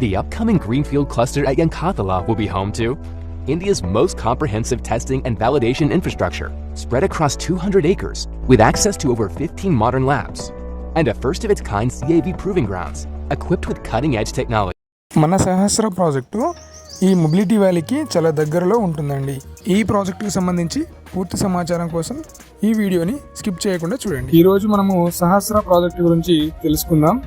The upcoming Greenfield cluster at Yankathala will be home to India's most comprehensive testing and validation infrastructure, spread across 200 acres, with access to over 15 modern labs, and a first-of-its-kind CAV proving grounds, equipped with cutting-edge technology. మన సహస్ర project ఈ mobility వ్యాలీకి చాలా దగ్గరలో ఉంటుందండి. ఈ ప్రాజెక్టుకి సంబంధించి పూర్తి సమాచారం కోసం ఈ వీడియోని స్కిప్ చేయకుండా చూడండి. ఈరోజు మనము సహస్ర ప్రాజెక్టు గురించి తెలుసుకుందాం.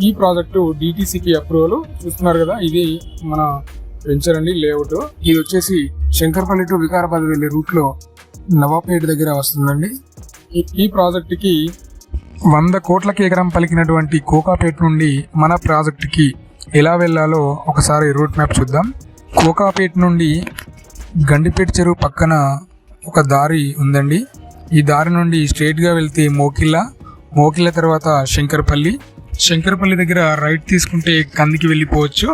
ఈ ప్రాజెక్టు డిటిసిపి అప్రూవల్ చూస్తున్నారు కదా, ఇది మన వెంచర్ అండి, లేఅవుట్. ఇది వచ్చేసి శంకర్పల్లి టు వికారాబాద్ వెళ్ళే రూట్లో నవాపేట దగ్గర వస్తుందండి. ఈ ప్రాజెక్టుకి 100 కోట్లకి ఎకరం పలికినటువంటి కోకాపేట నుండి మన ప్రాజెక్టుకి ఎలా వెళ్ళాలో ఒకసారి రూట్ మ్యాప్ చూద్దాం. కోకాపేట నుండి గండిపేట చెరువు పక్కన ఒక దారి ఉందండి. ఈ దారి నుండి స్ట్రైట్గా వెళ్తే మోకిళ్ళ తర్వాత శంకరపల్లి దగ్గర రైట్ తీసుకుంటే కందికి వెళ్ళిపోవచ్చు,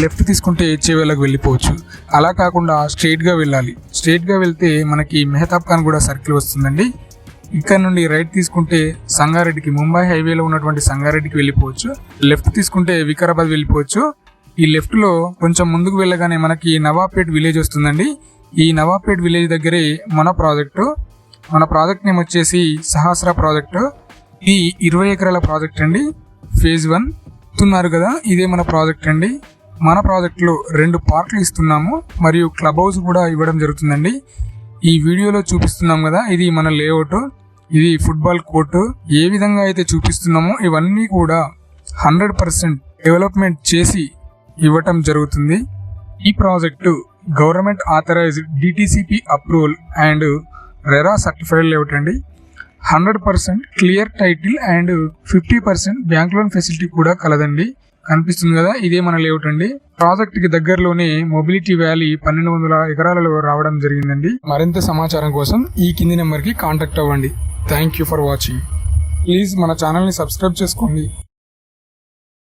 లెఫ్ట్ తీసుకుంటే చేవేళ్ళకు వెళ్ళిపోవచ్చు. అలా కాకుండా స్ట్రైట్గా వెళ్ళాలి. స్ట్రైట్గా వెళ్తే మనకి మెహతాబ్ ఖాన్ కూడా సర్కిల్ వస్తుందండి. ఇక్కడ నుండి రైట్ తీసుకుంటే సంగారెడ్డికి, ముంబై హైవేలో ఉన్నటువంటి సంగారెడ్డికి వెళ్ళిపోవచ్చు. లెఫ్ట్ తీసుకుంటే వికారాబాద్ వెళ్ళిపోవచ్చు. ఈ లెఫ్ట్లో కొంచెం ముందుకు వెళ్ళగానే మనకి నవాపేట్ విలేజ్ వస్తుందండి. ఈ నవాపేట్ విలేజ్ దగ్గరే మన ప్రాజెక్ట్ నేమ్ వచ్చేసి సహస్ర ప్రాజెక్టు. ఇది 20 ఎకరాల ప్రాజెక్ట్ అండి. ఫేజ్ 1 ఇస్తున్నారు కదా, ఇదే మన ప్రాజెక్ట్ అండి. మన ప్రాజెక్టులో 2 పార్కులు ఇస్తున్నాము, మరియు క్లబ్ హౌస్ కూడా ఇవ్వడం జరుగుతుందండి. ఈ వీడియోలో చూపిస్తున్నాం కదా, ఇది మన లేఅవుట్. ఇది ఫుట్బాల్ కోర్టు. ఏ విధంగా అయితే చూపిస్తున్నామో ఇవన్నీ కూడా 100% డెవలప్మెంట్ చేసి ఇవ్వటం జరుగుతుంది. ఈ project government authorised DTCP approval and RERA certified layout అండి. 100% clear title and 50% bank loan facility కూడా కలదండి. కనిపిస్తుంది కదా, ఇదే మన లేఅవుట్ అండి. ప్రాజెక్ట్ కి దగ్గరలోనే మొబిలిటీ వ్యాలీ 1200 ఎకరాలలో రావడం జరిగిందండి. మరింత సమాచారం కోసం ఈ కింది నెంబర్కి కాంటాక్ట్ అవ్వండి. Thank you for watching. Please మన ఛానల్ని సబ్స్క్రైబ్ చేసుకోండి.